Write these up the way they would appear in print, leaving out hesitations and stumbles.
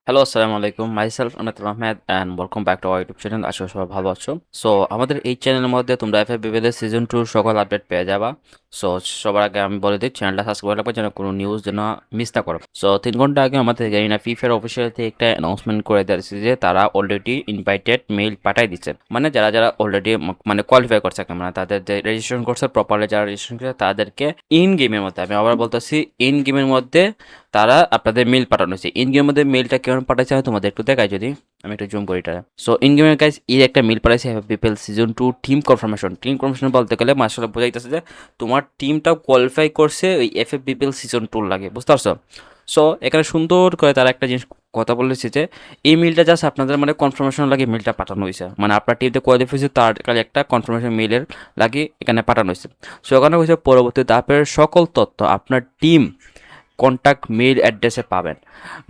Hello, আসসালামু আলাইকুম। Myself Anatul Ahmed and welcome back to our YouTube channel. আশা করি সবাই ভালো আছো। সো আমাদের এই চ্যানেলের মধ্যে তোমরা এফএফবিবিএল এর সিজন 2 সকল আপডেট পেয়ে যাবা। সো সবার আগে আমি বলে দিই চ্যানেলটা সাবস্ক্রাইব করে রাখবে যেন কোনো নিউজ যেন মিস না করো। সো 3 ঘন্টা আগে আমাদের গাইনা ফিফার অফিসিয়াল থেকে একটা অ্যানাউন্সমেন্ট করে দিয়েছে যে তারা অলরেডি ইনভাইটেড মেইল পাঠাই দিচ্ছে। মানে যারা যারা অলরেডি মানে কোয়ালিফাই করছে, মানে তাদের যে রেজিস্ট্রেশন করছে প্রপারলি, যারা রেজিস্ট্রেশন করছে তাদেরকে ইন গেমের মধ্যে, আমি আবার বলতেছি ইন গেমের মধ্যে তারা আপনাদের মেইল পাঠানো হয়েছে। ইন গেমের মধ্যে মেইলটা কেমন পাঠাচ্ছে আমি তোমাদের একটু দেখাই যদি আমি একটু জুম করি এটা। সো ইন গেমের গাইস এই একটা মেইল পাঠাইছে BPL season 2 team confirmation. Team confirmation বলতে গেলে মাশাআল্লাহ বোঝাইতেছে যে তোমার টিমটাও কোয়ালিফাই করছে ওই এফএফ বিপিএল সিজন 2 লাগে, বুঝতে পারছো? সো এখানে সুন্দর করে তারা একটা জিনিস কথা বলেছে যে এই মেইলটা জাস্ট আপনাদের মানে কনফার্মেশন লাগে মেইলটা পাঠানো হয়েছে, মানে আপনার টিমতে কোয়ালিফাই হয়েছে তার কাছে একটা কনফার্মেশন মেইলের লাগে এখানে পাঠানো হয়েছে। সো এখানে হয়েছে পরবর্তী ধাপের সকল তথ্য আপনার টিম কন্ট্যাক্ট মেইল অ্যাড্রেসে পাবেন,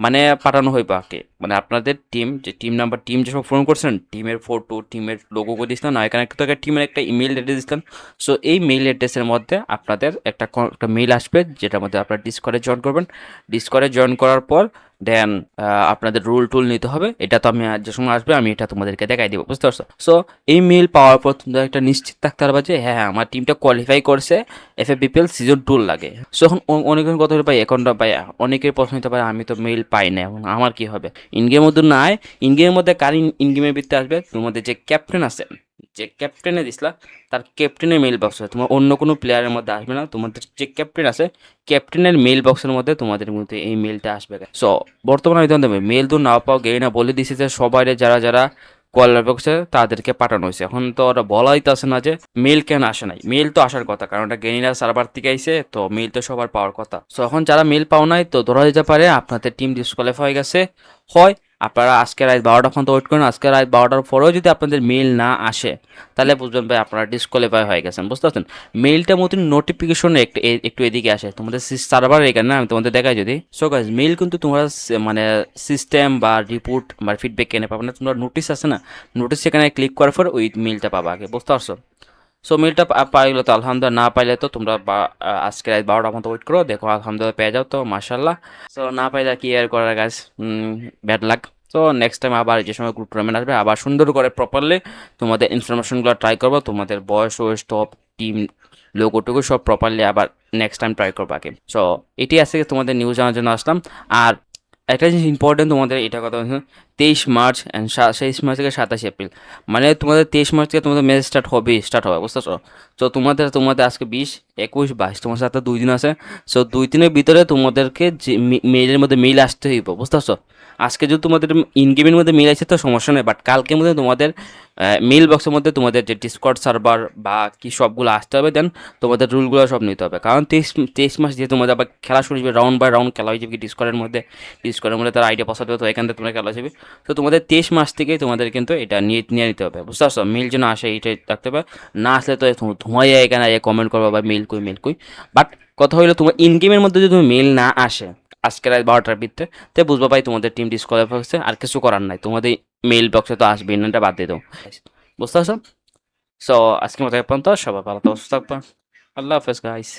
মানে পাঠানো হইবে আগে। মানে আপনাদের টিম যে টিম নাম্বার, টিম যেসব ফোন করছেন, টিমের ফটো, টিমের লোগো করে দিচ্ছেন না, এখানে একটা টিমের একটা ইমেল অ্যাড্রেস দিচ্ছেন। সো এই মেইল অ্যাড্রেসের মধ্যে আপনাদের একটা মেইল আসবে যেটার মধ্যে আপনার ডিসকর্ডে জয়েন করবেন। ডিসকর্ডে জয়েন করার পর দেন আপনাদের রুল টুল নিতে হবে। এটা তো আমি যে সময় আসবে আমি এটা তোমাদেরকে দেখাই দিব, বুঝতে পারছো? সো এই মেইল পাওয়ার পর তোমরা একটা নিশ্চিত থাকতে পারবে যে হ্যাঁ আমার টিমটা কোয়ালিফাই করছে এফএফবিপিএল সিজন 2 লাগে। সো এখন অনেকের কথা হলো ভাই এখনটা ভাই অনেকের প্রশ্ন হতে পারে আমি তো মেইল পাই না, এখন আমার কি হবে? ইনগেমের মধ্যে নাই, ইনগেমের মধ্যে কার ইনগেমের ভিত্তিতে আসবে? তোমাদের যে ক্যাপ্টেন আছে, যে ক্যাপ্টেনে দিছিলা তার ক্যাপ্টেনের মেইল বক্স হবে, তোমার অন্য কোনো প্লেয়ারের মধ্যে আসবে না। তোমাদের যে ক্যাপ্টেন আছে ক্যাপ্টেনের মেইল বক্সের মধ্যে তোমাদের মধ্যে এই মেইলটা আসবে। সো বর্তমানে আমি তোমাদের মেইল তো না পাও গেই না বলে দিছি যে সবাই যারা যারা কলার বক্সে তাদেরকে পাঠানো হয়েছে। এখন তো ওরা বলাই তো আসে না যে মেল কেন আসে নাই, মেল তো আসার কথা, কারণ এটা গেনিনার সার্ভার থেকে আইছে, তো মেল তো সবার পাওয়ার কথা। সো এখন যারা মেল পাও নাই তো ধরা যেতে পারে আপনাদের টিম ডিসকোয়ালিফাই হয়ে গেছে। হয় আপনারা আজকে রাত 12টা পর্যন্ত ওয়েট করেন, আজকে রাত 12টার পরেও যদি আপনাদের মেল না আসে তাহলে বুঝবেন ভাই আপনারা ডিসকোয়ালিফাই হয়ে গেছেন, বুঝতে পারছেন? মেইলটা মতন নোটিফিকেশন একটু এদিকে আসে তোমাদের সার্ভার এখানে, আমি তোমাদের দেখাই যদি। সো গাইজ মেইল কিন্তু তোমরা মানে সিস্টেম বা রিপোর্ট বা ফিডব্যাক কেনে পাবে না, তোমরা নোটিস আছে না, নোটিস সেখানে ক্লিক করার পর ওই মেইলটা পাবা আগে, বুঝতে পারছো? সো মেইলটা পাইলে তো আলহামদুলিল্লাহ, না পাইলে তো তোমরা আজকে রাত 12টার মতো ওয়েট করো, দেখো আলহামদুলিল্লাহ পেয়ে যাও তো মাশাল্লাহ। সো না পাইলে কি আর করার গাছ, ব্যাড লাক। তো নেক্সট টাইম আবার যে সময় গ্রুপ টুর্নামেন্ট আসবে আবার সুন্দর করে প্রপারলি তোমাদের ইনফরমেশনগুলো ট্রাই করবো, তোমাদের বয়স ওয়েস টপ টিম লোগোটুকু সব প্রপারলি আবার নেক্সট টাইম ট্রাই করবো আগে। সো এটি আজকে তোমাদের নিউজ জানার জন্য আসলাম। আর একটা জিনিস ইম্পর্টেন্ট তোমাদের এটা কথা হচ্ছে 23 মার্চ অ্যান্ড 23 মার্চ থেকে 27 এপ্রিল, মানে তোমাদের 23 মার্চ থেকে তোমাদের ম্যাচ স্টার্ট হবে, বুঝতেছো? তো তোমাদের তোমাদের আজকে 20, 21, 22 তোমার সাথে 2 দিন আছে। সো 2 দিনের ভিতরে তোমাদেরকে যে মেইলের মধ্যে মেইল আসতে হইব, বুঝতেছো? আজকে যদি তোমাদের ইন গেমের মধ্যে মেইল আসে তো সমস্যা নেই, বাট কালকের মধ্যে তোমাদের মেইল বক্সের মধ্যে তোমাদের যে ডিসকর্ড সার্ভার বা কি সবগুলো আসতে হবে, দেন তোমাদের রুলগুলো সব নিতে হবে। কারণ 23 মাস দিয়ে তোমাদের আবার খেলা শুরু হবে, রাউন্ড বাই রাউন্ড খেলা হয়ে যাবে ডিসকর্ডের মধ্যে। ডিসকর্ডের মধ্যে তার আইডিয়া পছন্দ হবে, তো এখান থেকে তোমরা খেলা যাবে। তো তোমাদের 23 মাস থেকেই তোমাদের কিন্তু এটা নিয়ে নিতে হবে, বুঝতে পারছো? মেইল যেন আসে এইটাই রাখতে হবে। না আসলে তো তোমায় এখানে কমেন্ট করবো বা মেইল কই মেইল কই। বাট কথা হইলো তোমার ইন গেমের মধ্যে যদি মেইল না আসে আজকে রাত 12টার ভিতরে, তো বুঝবা ভাই তোমাদের টিম ডিসকোয়ালিফাই হচ্ছে, আর কিছু করার নাই, তোমাদের মেইল বক্সে তো আসবে না, এটা বাদ দিয়ে দাও, বুঝতে পারছো? সো আজকের মতো এ পর্যন্ত, সবাই ভালো থাকো, সুস্থ থাকবা। আল্লাহ হাফেজ গাইস।